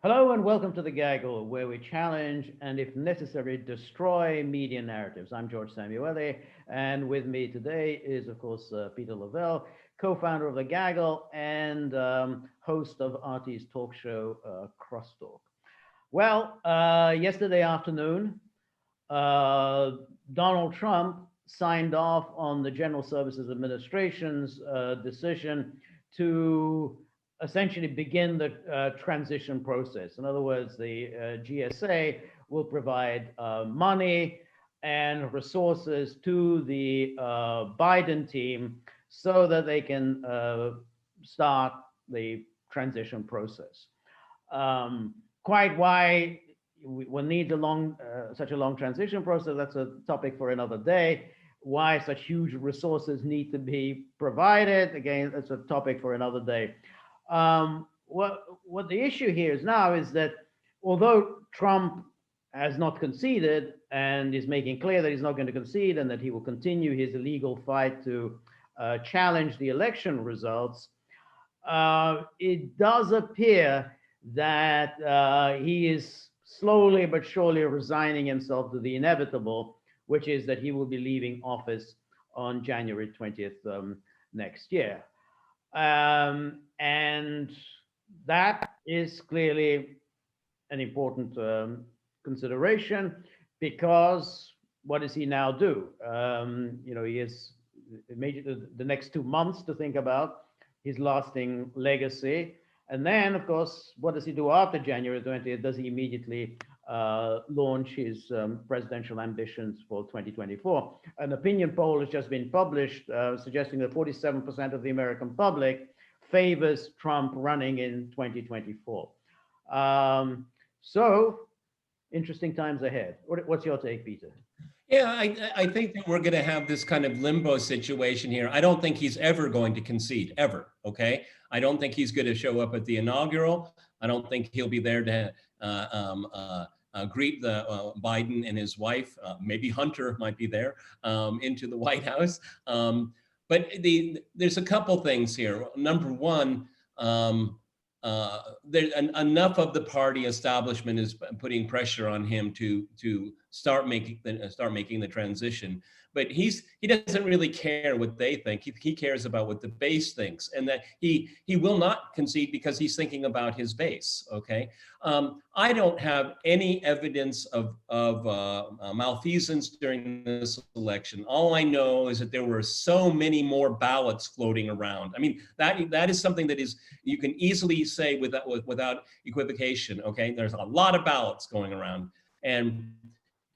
Hello and welcome to The Gaggle, where we challenge and, if necessary, destroy media narratives. I'm George Szamuely, and with me today is, of course, Peter Lavelle, co-founder of The Gaggle and host of RT's talk show, Crosstalk. Well, yesterday afternoon, uh, Donald Trump signed off on the General Services Administration's decision to essentially begin the transition process. In other words, the GSA will provide money and resources to the Biden team so that they can start the transition process. Quite why we will need such a long transition process, that's a topic for another day. Why such huge resources need to be provided, again, that's a topic for another day. What the issue here is now is that although Trump has not conceded and is making clear that he's not going to concede and that he will continue his illegal fight to challenge the election results, it does appear that he is slowly but surely resigning himself to the inevitable, which is that he will be leaving office on January 20th next year. And that is clearly an important consideration because what does he now do? He has the next 2 months to think about his lasting legacy. And then, of course, what does he do after January 20th? Does he immediately launch his presidential ambitions for 2024? An opinion poll has just been published suggesting that 47% of the American public favors Trump running in 2024. So, interesting times ahead. What's your take, Peter? Yeah, I think that we're going to have this kind of limbo situation here. I don't think he's ever going to concede, ever, okay? I don't think he's going to show up at the inaugural. I don't think he'll be there to greet the Biden and his wife. Maybe Hunter might be there into the White House. But there's a couple things here. Number one, enough of the party establishment is putting pressure on him to start making the transition. But he doesn't really care what they think. He cares about what the base thinks, and that he will not concede because he's thinking about his base. Okay, I don't have any evidence of malfeasance during this election. All I know is that there were so many more ballots floating around. I mean, that is something that is you can easily say without equivocation. Okay, there's a lot of ballots going around, and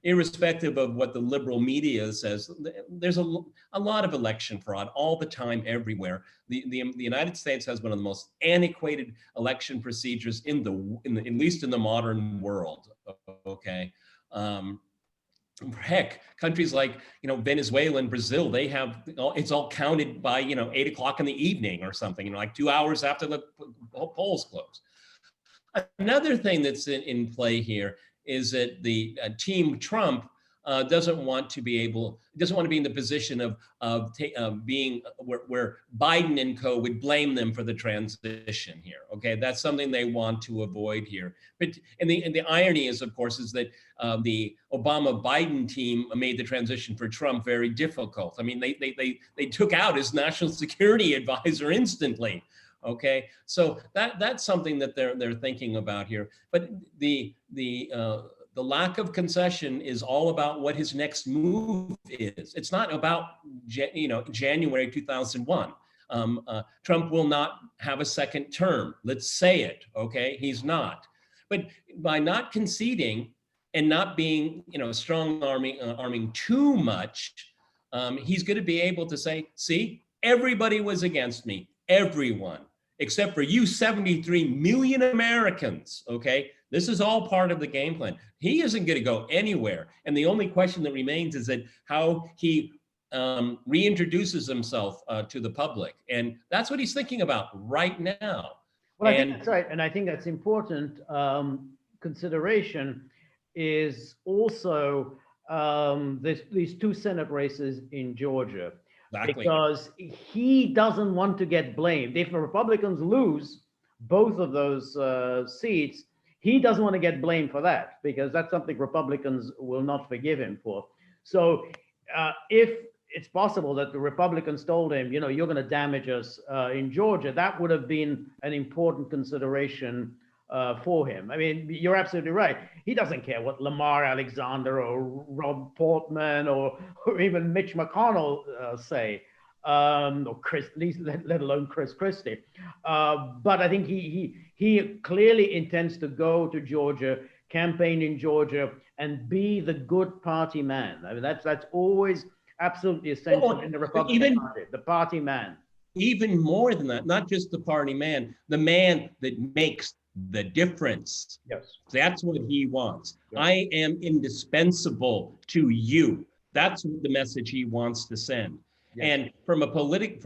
irrespective of what the liberal media says, there's a lot of election fraud all the time, everywhere. The United States has one of the most antiquated election procedures in at least in the modern world. Okay. Heck, countries like Venezuela and Brazil, they have it's all counted by 8 o'clock in the evening or something, like 2 hours after the polls close. Another thing that's in play here is that the team Trump doesn't want to be in the position of being where Biden and co would blame them for the transition here. Okay, that's something they want to avoid here. But and the irony is, of course, is that the Obama-Biden team made the transition for Trump very difficult. I mean, they took out his national security advisor instantly. Okay, so that's something that they're thinking about here. But the lack of concession is all about what his next move is. It's not about January 2001. Trump will not have a second term. Let's say it. Okay, he's not. But by not conceding and not being strong arming too much, he's going to be able to say, see, everybody was against me. Everyone. Except for you 73 million Americans, okay? This is all part of the game plan. He isn't going to go anywhere. And the only question that remains is that how he reintroduces himself to the public. And that's what he's thinking about right now. Well, I think that's right. And I think that's important consideration is also these two Senate races in Georgia. Exactly. Because he doesn't want to get blamed. If the Republicans lose both of those seats, he doesn't want to get blamed for that because that's something Republicans will not forgive him for. So if it's possible that the Republicans told him, you're going to damage us in Georgia, that would have been an important consideration for him. I mean, you're absolutely right. He doesn't care what Lamar Alexander or Rob Portman or even Mitch McConnell say, or Chris, let alone Chris Christie. But I think he clearly intends to go to Georgia, campaign in Georgia, and be the good party man. I mean, that's always absolutely essential in the Republican Party, the party man. Even more than that, not just the party man, the man that makes the difference. Yes. That's what he wants. Yes. I am indispensable to you. That's the message he wants to send. Yes. And from a political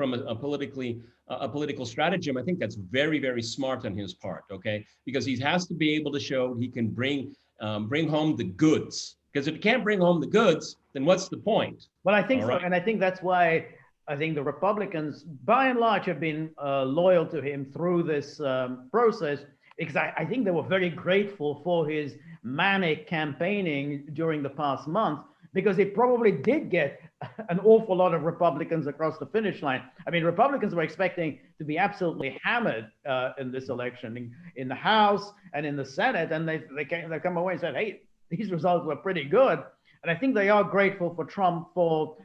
stratagem, I think that's very, very smart on his part, okay? Because he has to be able to show he can bring home the goods. Because if you can't bring home the goods, then what's the point? Well, I think so, and I think that's why I think the Republicans, by and large, have been loyal to him through this process, because I think they were very grateful for his manic campaigning during the past month, because it probably did get an awful lot of Republicans across the finish line. I mean, Republicans were expecting to be absolutely hammered in this election in the House and in the Senate, and they come away and said, hey, these results were pretty good. And I think they are grateful for Trump for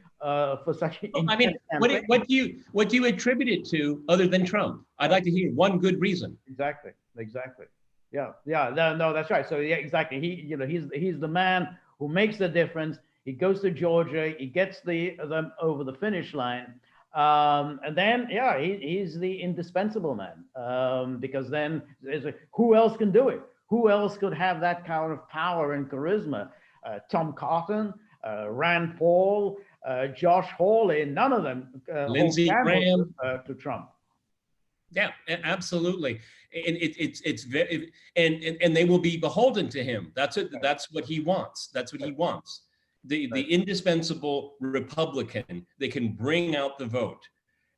such. I mean, what do you attribute it to other than Trump? I'd like to hear one good reason. Exactly. Yeah. No, that's right. So yeah, exactly. He's the man who makes the difference. He goes to Georgia. He gets them over the finish line, and then he's the indispensable man. Because then who else can do it? Who else could have that kind of power and charisma? Tom Cotton, Rand Paul, Josh Hawley, none of them Lindsey Graham to Trump. Yeah, absolutely. And it's very, and they will be beholden to him. That's it. That's what he wants. That's what he wants. The indispensable Republican that can bring out the vote.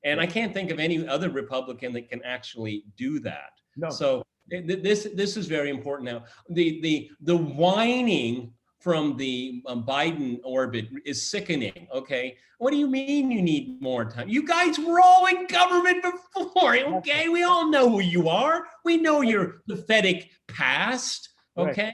And I can't think of any other Republican that can actually do that. No. So this is very important now. The whining from the Biden orbit is sickening, okay? What do you mean you need more time? You guys were all in government before, okay? We all know who you are. We know your pathetic past, okay?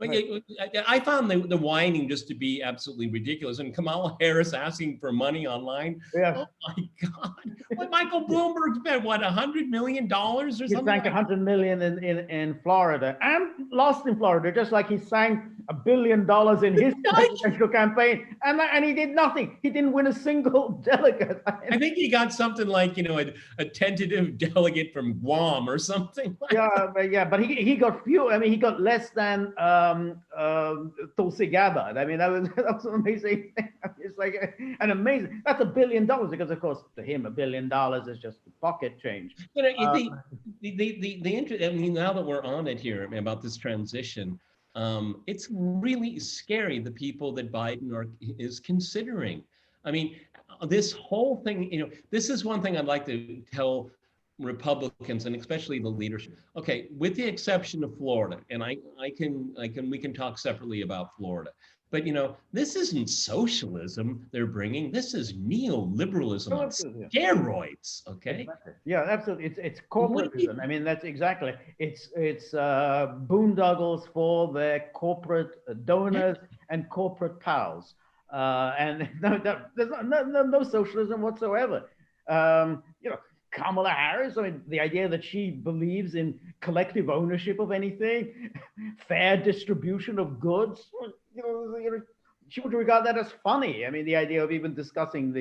Right. But I found the whining just to be absolutely ridiculous. And Kamala Harris asking for money online. Yeah. Oh my God. What Michael Bloomberg spent, what, $100 million or something? He sank $100 million in Florida and lost in Florida, just like he sank $1 billion in his presidential campaign. And he did nothing. He didn't win a single delegate. I think he got something like, a tentative delegate from Guam or something. Like but he got few. I mean, he got less than Tulsi Gabbard. I mean, that was an amazing thing. It's like an amazing. That's $1 billion because, of course, to him, $1 billion is just pocket change. The interest. I mean, now that we're on it here about this transition, it's really scary. The people that Biden is considering. I mean, this whole thing. This is one thing I'd like to tell Republicans and especially the leadership. Okay, with the exception of Florida, and we can talk separately about Florida. But this isn't socialism they're bringing. This is neoliberalism on steroids. Okay. Exactly. Yeah, absolutely. It's corporatism. I mean, that's exactly. It's boondoggles for their corporate donors and corporate pals. And there's no socialism whatsoever. Kamala Harris, I mean, the idea that she believes in collective ownership of anything, fair distribution of goods, she would regard that as funny. I mean, the idea of even discussing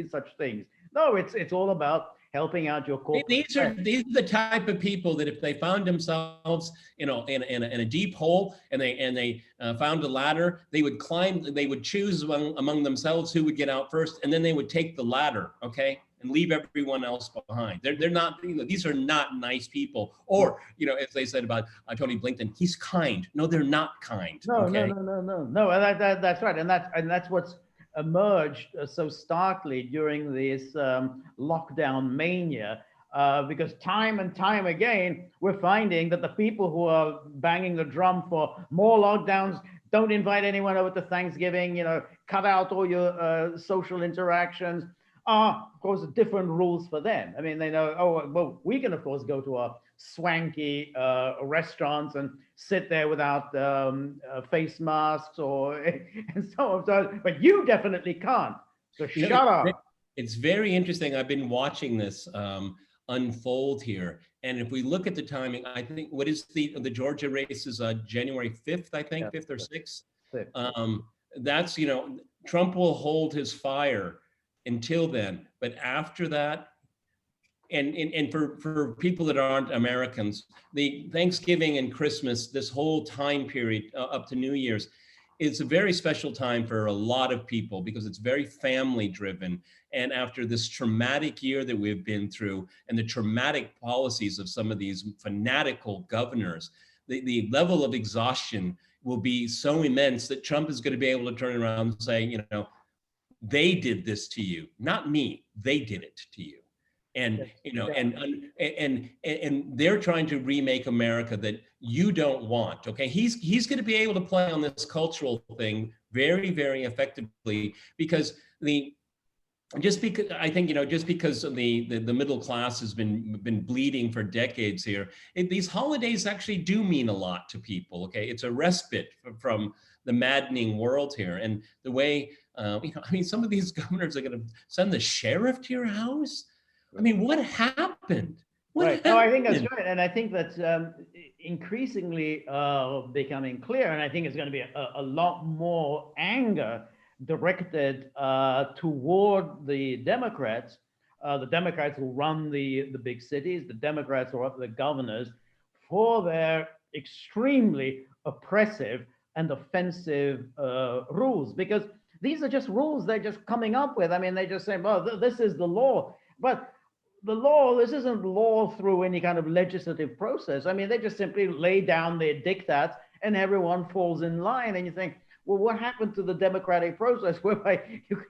such things. No, it's all about helping out your corporate. These are the type of people that if they found themselves, in a deep hole and they found a ladder, they would climb. They would choose among themselves who would get out first, and then they would take the ladder. Okay. And leave everyone else behind. They're not, these are not nice people. Or, as they said about Tony Blinken, he's kind. No, they're not kind. No, okay? No. That's right. And that's what's emerged so starkly during this lockdown mania. because time and time again, we're finding that the people who are banging the drum for more lockdowns, don't invite anyone over to Thanksgiving, cut out all your social interactions, are, of course, different rules for them. I mean, they know, oh, well, we can, of course, go to our swanky restaurants and sit there without face masks or and so on. But you definitely can't. So shut up. It's very interesting. I've been watching this unfold here. And if we look at the timing, I think, what is the Georgia race is January 5th, I think, yeah, 5th or 6th. That's, Trump will hold his fire until then. But after that, and for people that aren't Americans, the Thanksgiving and Christmas, this whole time period up to New Year's, it's a very special time for a lot of people because it's very family driven. And after this traumatic year that we've been through and the traumatic policies of some of these fanatical governors, the level of exhaustion will be so immense that Trump is going to be able to turn around and say, they did this to you, not me, they did it to you. And, and they're trying to remake America that you don't want, okay? He's going to be able to play on this cultural thing very, very effectively because just because the middle class has been bleeding for decades here, these holidays actually do mean a lot to people, okay? It's a respite from the maddening world here. And the way, some of these governors are going to send the sheriff to your house. I mean, what happened? Right. No, I think that's right. And I think that's increasingly becoming clear. And I think it's going to be a lot more anger directed toward the Democrats who run the big cities, the Democrats who are the governors, for their extremely oppressive and offensive rules. Because these are just rules they're just coming up with. I mean, they just say, well, this is the law. But the law, this isn't law through any kind of legislative process. I mean, they just simply lay down their diktats and everyone falls in line. And you think, well, what happened to the democratic process whereby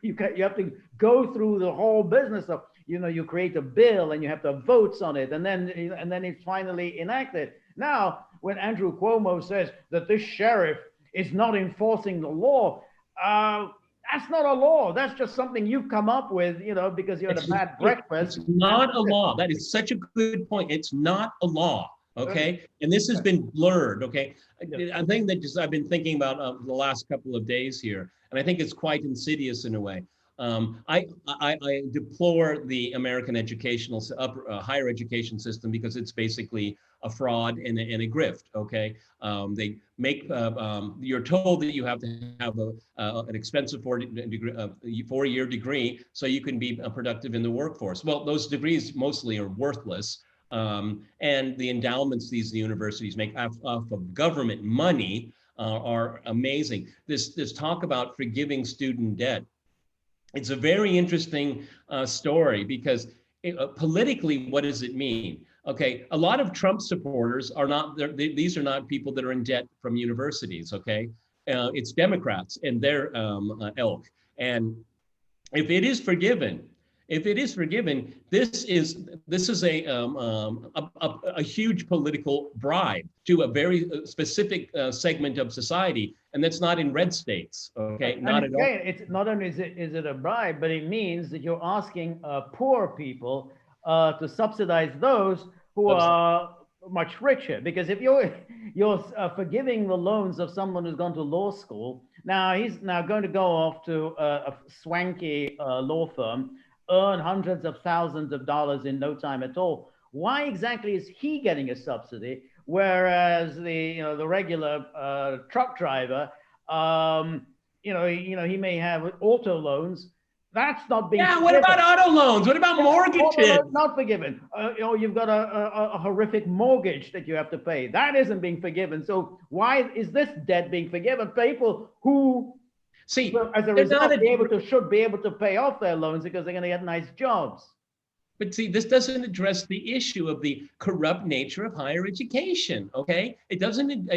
you have to go through the whole business of, you create a bill and you have to have votes on it and then it's finally enacted. Now, when Andrew Cuomo says that this sheriff is not enforcing the law, that's not a law. That's just something you've come up with, because you had a bad breakfast. It's not a law. That is such a good point. It's not a law. Okay. And this has been blurred. Okay. I think that I've been thinking about the last couple of days here, and I think it's quite insidious in a way. I deplore the American higher education system because it's basically a fraud and a grift. Okay, they make you're told that you have to have an expensive four-year degree so you can be productive in the workforce. Well, those degrees mostly are worthless, and the endowments these universities make off of government money are amazing. This talk about forgiving student debt. It's a very interesting story because politically, what does it mean? Okay, a lot of Trump supporters are not, these are not people that are in debt from universities, okay? It's Democrats and their ilk. And if it is forgiven, this is a huge political bribe to a very specific segment of society, and that's not in red states. Okay, not at all. It's not only is it a bribe, but it means that you're asking poor people to subsidize those who are much richer. Because if you're forgiving the loans of someone who's gone to law school, now he's now going to go off to a swanky law firm, earn hundreds of thousands of dollars in no time at all. Why exactly is he getting a subsidy, whereas the regular truck driver, he may have auto loans? That's not being forgiven. What about auto loans? What about mortgages? Not forgiven. You've got a horrific mortgage that you have to pay. That isn't being forgiven. So why is this debt being forgiven? People who, as a result, should be able to pay off their loans because they're going to get nice jobs. But see, this doesn't address the issue of the corrupt nature of higher education, okay? It doesn't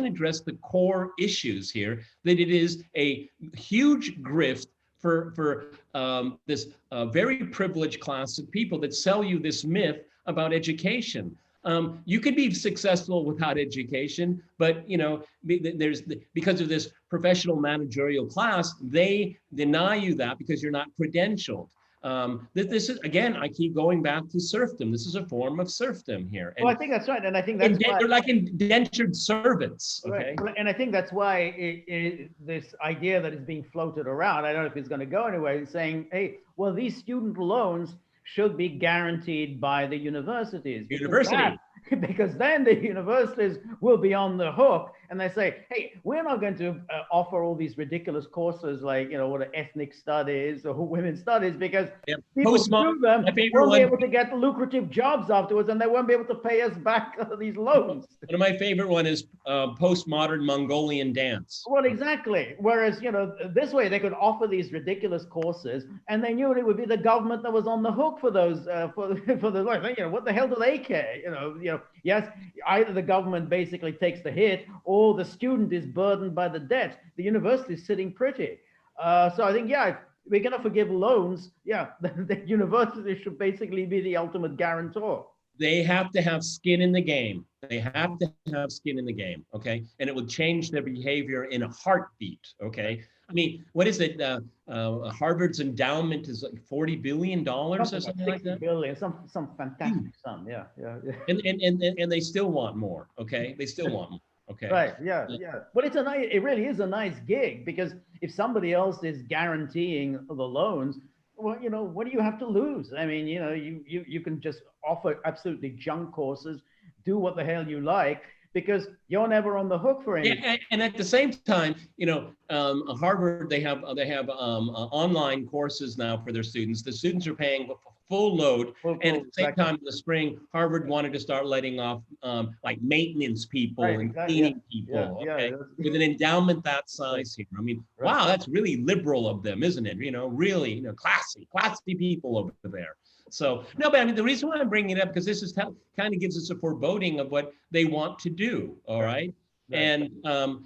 address the core issues here, that it is a huge grift for this very privileged class of people that sell you this myth about education. You could be successful without education, but because of this professional managerial class, they deny you that because you're not credentialed. This is, again, I keep going back to serfdom. This is a form of serfdom here. Well, I think that's right, and I think that's why they're like indentured servants. Okay, right. And I think that's why this idea that is being floated around, I don't know if it's going to go anywhere, is saying, hey, well, these student loans should be guaranteed by the universities. Because then the universities will be on the hook, and they say, hey, we're not going to offer all these ridiculous courses like, what are ethnic studies or women's studies, because people who do them won't be able to get lucrative jobs afterwards, and they won't be able to pay us back these loans. One of my favorite one is postmodern Mongolian dance. Well, exactly. Whereas, this way they could offer these ridiculous courses, and they knew it would be the government that was on the hook for those, for the loans. What the hell do they care? Yes, either the government basically takes the hit, or the student is burdened by the debt. The university is sitting pretty. So I think, if we're going to forgive loans, the university should basically be the ultimate guarantor. They have to have skin in the game. They have to have skin in the game, okay? And it will change their behavior in a heartbeat, okay? I mean, what is it? Harvard's endowment is like $40 billion or something like that? Billion, some fantastic sum, yeah. And they still want more, okay? They still want more, okay? Right, yeah. But it really is a nice gig, because if somebody else is guaranteeing the loans, well, what do you have to lose? I mean, you can just offer absolutely junk courses, do what the hell you like, because you're never on the hook for anything. Yeah, and at the same time, Harvard, they have online courses now for their students. The students are paying full load, and at the same time, in the spring, Harvard wanted to start letting off like maintenance people and cleaning people, with an endowment that size here. I mean, wow, that's really liberal of them, isn't it? Really, classy people over there. So, no, but I mean, the reason why I'm bringing it up, because this is kind of gives us a foreboding of what they want to do, all right? And the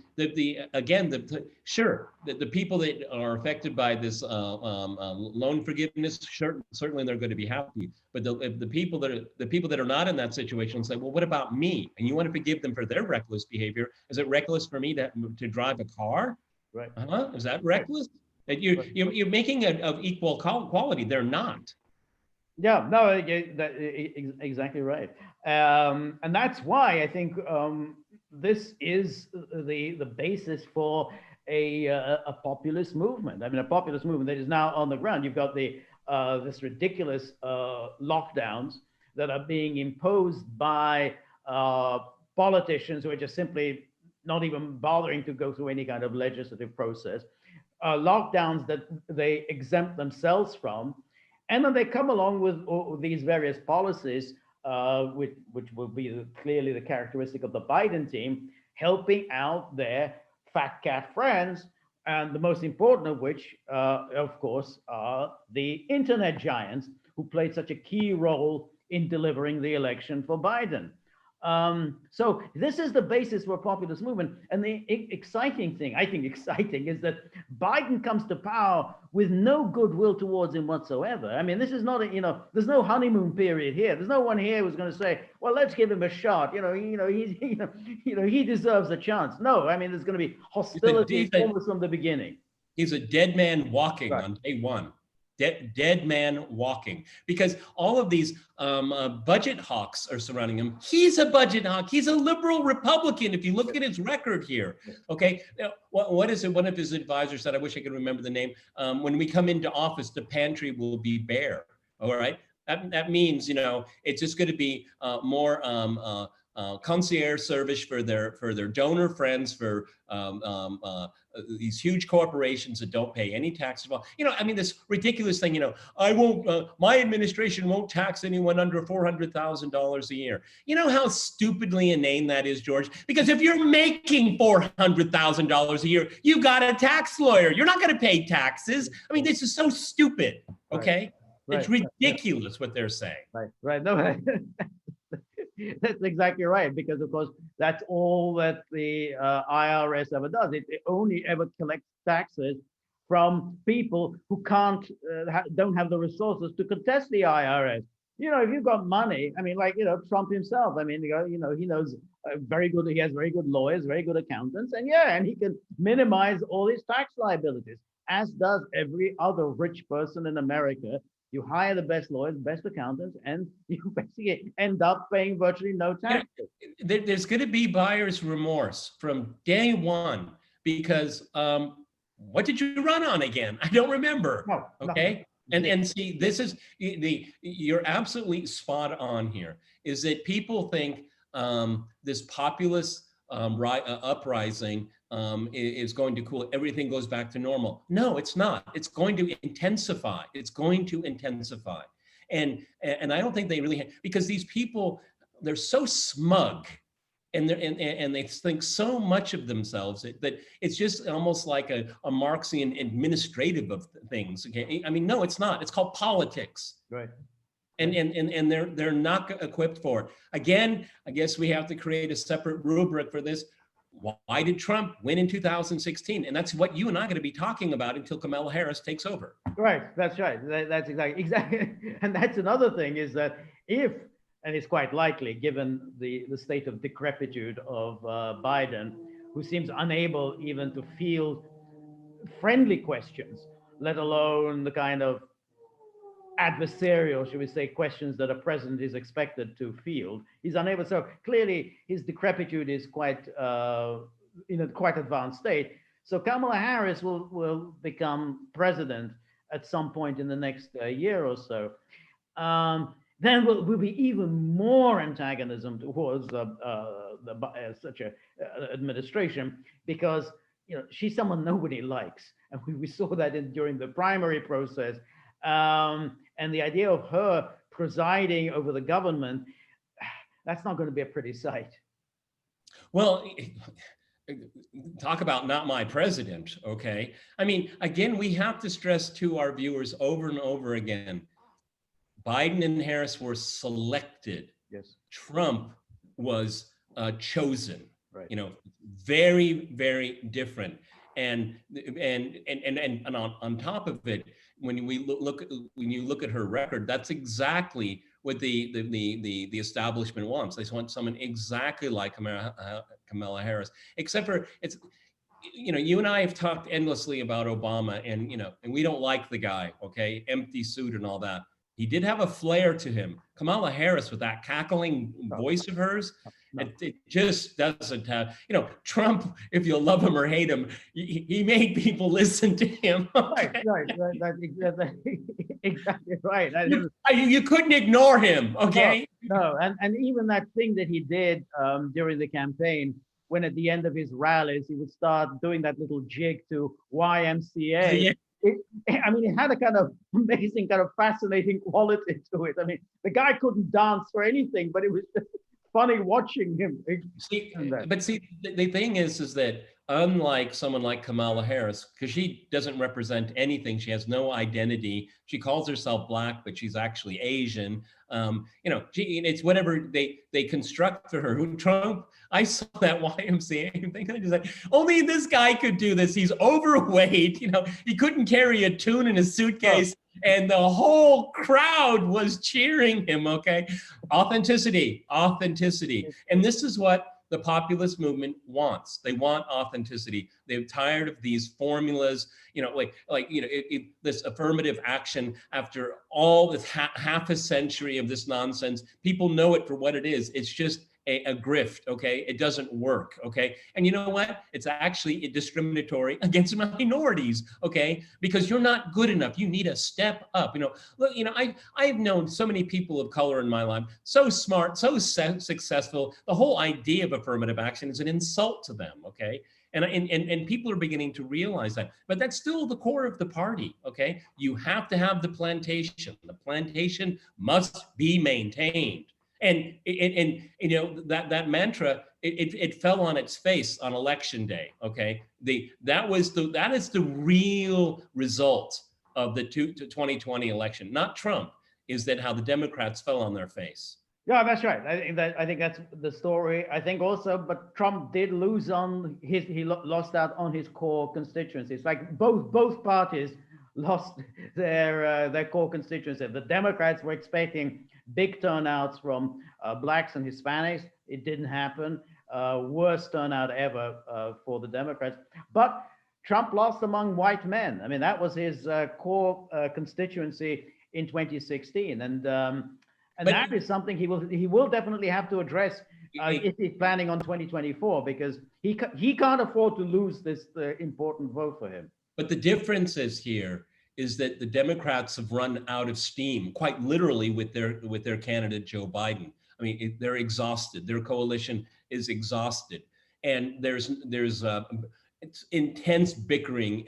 people that are affected by this loan forgiveness, certainly they're going to be happy. But the people that are not in that situation say, well, what about me? And you want to forgive them for their reckless behavior? Is it reckless for me to drive a car? Right. Is that reckless? That you're making it of equal quality? They're not. Yeah, no, exactly right. And that's why I think this is the basis for a populist movement. I mean, a populist movement that is now on the ground. You've got this ridiculous lockdowns that are being imposed by politicians who are just simply not even bothering to go through any kind of legislative process. Lockdowns that they exempt themselves from. And then they come along with these various policies, which will be clearly the characteristic of the Biden team, helping out their fat cat friends, and the most important of which, of course, are the internet giants who played such a key role in delivering the election for Biden. So this is the basis for a populist movement. And the exciting thing, I think exciting, is that Biden comes to power with no goodwill towards him whatsoever. I mean, this is not there's no honeymoon period here. There's no one here who's going to say, well, let's give him a shot. He deserves a chance. No, I mean, there's going to be hostility almost from the beginning. He's a dead man walking on day one. Dead man walking, because all of these budget hawks are surrounding him. He's a budget hawk. He's a liberal Republican. If you look at his record here, okay, what is it? One of his advisors said, I wish I could remember the name. When we come into office, the pantry will be bare. All right, that means it's just going to be more concierge service for their donor friends, for these huge corporations that don't pay any taxes. I mean, this ridiculous thing, I won't, my administration won't tax anyone under $400,000 a year. You know how stupidly inane that is, George? Because if you're making $400,000 a year, you got a tax lawyer. You're not going to pay taxes. I mean, this is so stupid, okay? Right. It's ridiculous what they're saying. Right. No, that's exactly right, because of course that's all that the IRS ever does. It only ever collects taxes from people who don't have the resources to contest the IRS. If you've got money, I mean, like, Trump himself, I mean, he knows he has very good lawyers, very good accountants, and he can minimize all his tax liabilities, as does every other rich person in America. You hire the best lawyers, best accountants, and you basically end up paying virtually no taxes. There's going to be buyer's remorse from day one because what did you run on again? I don't remember. No, okay. No. And see, this is you're absolutely spot on here, is that people think this populist uprising is going to cool, everything goes back to normal. No, it's not. It's going to intensify. It's going to intensify. And I don't think they really because these people, they're so smug and they think so much of themselves that it's just almost like a Marxian administrative of things. Okay, I mean, no, it's not. It's called politics. Right. And they're not equipped for it. Again, I guess we have to create a separate rubric for this. Why did Trump win in 2016? And that's what you and I are going to be talking about until Kamala Harris takes over. Right. That's right. That's exactly. And that's another thing is that and it's quite likely, given the state of decrepitude of Biden, who seems unable even to field friendly questions, let alone the kind of adversarial, should we say, questions that a president is expected to field. He's unable. So clearly, his decrepitude is quite in a quite advanced state. So Kamala Harris will become president at some point in the next year or so. Then will be even more antagonism towards such a administration, because she's someone nobody likes, and we saw that during the primary process. And the idea of her presiding over the government, that's not going to be a pretty sight. Well, talk about not my president, okay? I mean, again, we have to stress to our viewers over and over again, Biden and Harris were selected. Yes. Trump was chosen. Right. Very, very different. And on top of it, when you look at her record, that's exactly what the establishment wants. They want someone exactly like Kamala Harris, except for it's. You and I have talked endlessly about Obama, and we don't like the guy. Okay, empty suit and all that. He did have a flair to him. Kamala Harris, with that cackling voice of hers, it just doesn't have, Trump, if you love him or hate him, he made people listen to him. Okay? Right. That's exactly right. You couldn't ignore him, okay? No. And even that thing that he did during the campaign, when at the end of his rallies, he would start doing that little jig to YMCA. Yeah. It had a kind of amazing, kind of fascinating quality to it. I mean, the guy couldn't dance for anything, but it was just funny watching him. The thing is that unlike someone like Kamala Harris, because she doesn't represent anything, she has no identity. She calls herself Black, but she's actually Asian. It's whatever they construct for her. Trump, I saw that YMCA thing. I just like, only this guy could do this. He's overweight. He couldn't carry a tune in his suitcase, and the whole crowd was cheering him. Okay, authenticity, and this is what the populist movement wants. They want authenticity. They're tired of these formulas, this affirmative action after all this half a century of this nonsense. People know it for what it is. It's just a grift, okay? It doesn't work, okay? And you know what? It's actually discriminatory against minorities, okay? Because you're not good enough. You need to step up. I've known so many people of color in my life, so smart, so successful. The whole idea of affirmative action is an insult to them, okay? And people are beginning to realize that, but that's still the core of the party, okay? You have to have the plantation. The plantation must be maintained. And that mantra, it fell on its face on election day. Okay, that is the real result of the 2020 election, not Trump. Is that how the Democrats fell on their face? Yeah, that's right. I think that's the story. I think also, but Trump did lose on lost out on his core constituencies. Like both parties lost their core constituency. The Democrats were expecting big turnouts from blacks and Hispanics. It didn't happen. Worst turnout ever for the Democrats. But Trump lost among white men. I mean, that was his core constituency in 2016, and But that is something he will definitely have to address if he's planning on 2024, because he can't afford to lose this important vote for him. But the difference is here is that the Democrats have run out of steam, quite literally, with their candidate Joe Biden. I mean, they're exhausted. Their coalition is exhausted, and there's it's intense bickering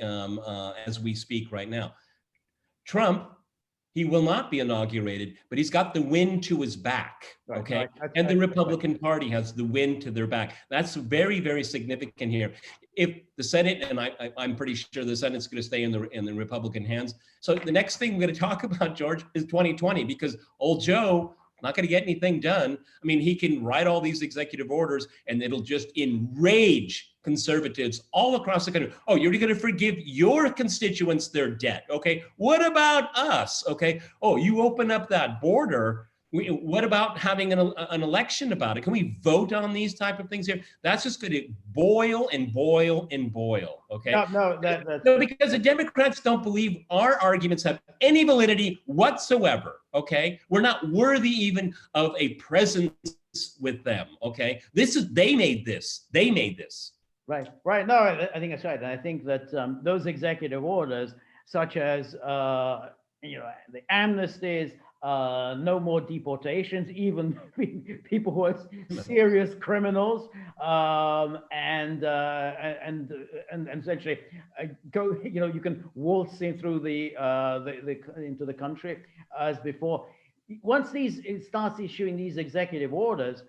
as we speak right now. Trump, he will not be inaugurated, but he's got the wind to his back, okay? Right. And the Republican Party has the wind to their back. That's very, very significant here. If the Senate, and I'm pretty sure the Senate's going to stay in the Republican hands. So the next thing we're going to talk about, George, is 2020, because old Joe not going to get anything done. I mean, he can write all these executive orders and it'll just enrage conservatives all across the country. Oh, you're going to forgive your constituents their debt. Okay. What about us? Okay. Oh, you open up that border. What about having an election about it? Can we vote on these type of things here? That's just going to boil and boil and boil. Okay. No, because the Democrats don't believe our arguments have any validity whatsoever. Okay. We're not worthy even of a presence with them. Okay. They made this. Right. No, I think that's right. And I think that those executive orders, such as the amnesties, no more deportations, even people who are serious criminals, and essentially go. You can waltz in through into the country as before. Once it starts issuing these executive orders,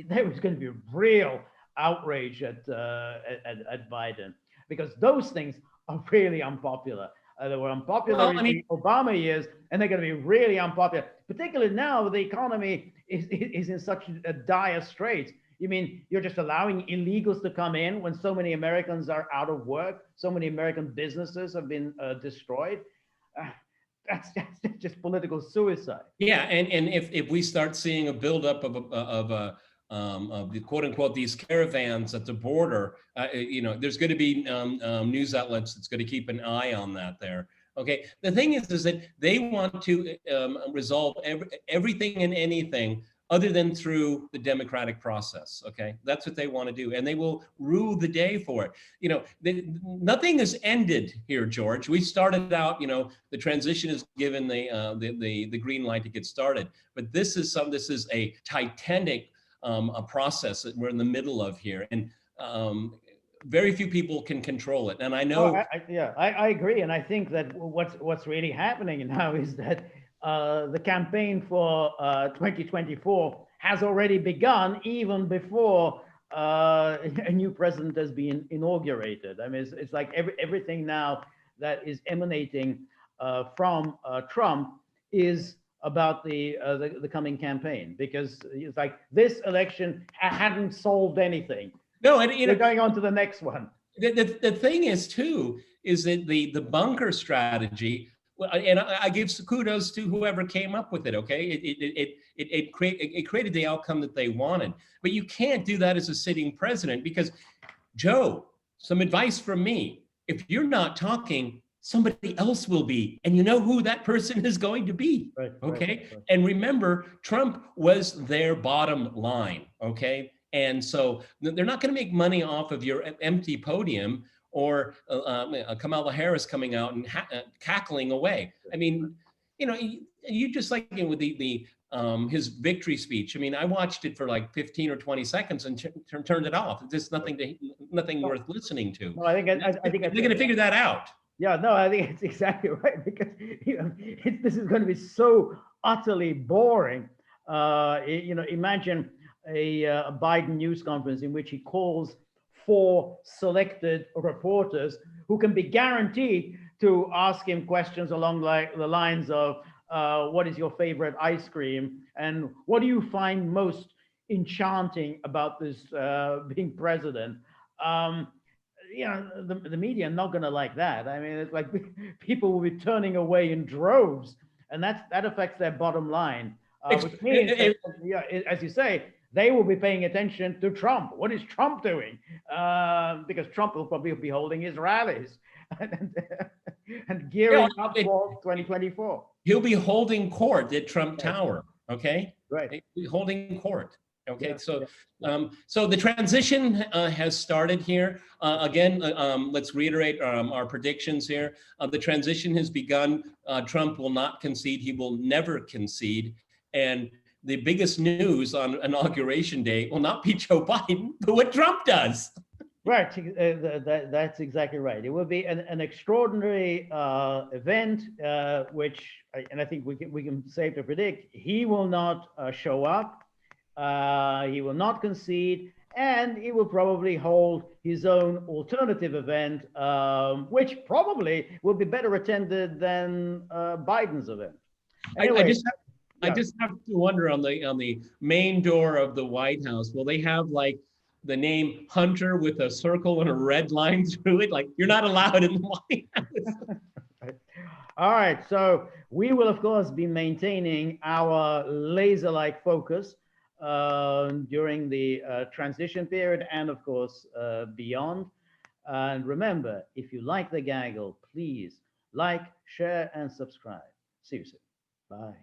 there was going to be real outrage at Biden, because those things are really unpopular. They were unpopular in the Obama years, and they're going to be really unpopular, particularly now the economy is in such a dire straits. You mean you're just allowing illegals to come in when so many Americans are out of work, so many American businesses have been destroyed? That's just political suicide. Yeah, and if we start seeing a buildup of the quote unquote these caravans at the border, there's going to be news outlets that's going to keep an eye on that there. Okay, the thing is that they want to resolve everything and anything other than through the democratic process. Okay, that's what they want to do, and they will rue the day for it. Nothing has ended here, George. We started out, the transition is given the green light to get started, but this is a titanic a process that we're in the middle of here, and very few people can control it. And I know, I agree, and I think that what's really happening now is that the campaign for 2024 has already begun, even before a new president has been inaugurated. I mean, it's like everything now that is emanating from Trump is about the coming campaign, because it's like this election hadn't solved anything. No, and we're going on to the next one. The thing is too is that the bunker strategy, and I give kudos to whoever came up with it. Okay, it created the outcome that they wanted, but you can't do that as a sitting president, because Joe, some advice from me: if you're not talking, somebody else will be, and you know who that person is going to be. Okay. Right. And remember, Trump was their bottom line. Okay. And so they're not going to make money off of your empty podium or Kamala Harris coming out and cackling away. I mean, you just like with his victory speech. I mean, I watched it for like 15 or 20 seconds and turned it off. There's nothing worth listening to. Well, I think they're going to figure that out. Yeah, no, I think it's exactly right, because this is going to be so utterly boring. Imagine a Biden news conference in which he calls 4 selected reporters who can be guaranteed to ask him questions along the lines of what is your favorite ice cream, and what do you find most enchanting about this being president. Um, the media are not going to like that. I mean, it's like people will be turning away in droves, and that affects their bottom line, which means that, yeah, as you say, they will be paying attention to Trump. What is Trump doing? Because Trump will probably be holding his rallies and gearing up for 2024. He'll be holding court at Trump Tower. Okay, right, holding court. Okay, yeah, so yeah. so the transition has started here. Again, let's reiterate our predictions here. The transition has begun. Trump will not concede. He will never concede. And the biggest news on Inauguration Day will not be Joe Biden, but what Trump does. Right, that's exactly right. It will be an extraordinary event, which, and I think we can safe to predict, he will not show up. He will not concede, and he will probably hold his own alternative event, which probably will be better attended than Biden's event. Anyway, I just have to wonder on the main door of the White House, will they have like the name Hunter with a circle and a red line through it? Like, you're not allowed in the White House. All right, so we will, of course, be maintaining our laser-like focus during the transition period and, of course, beyond. And remember, if you like the gaggle, please like, share, and subscribe. See you soon. Bye.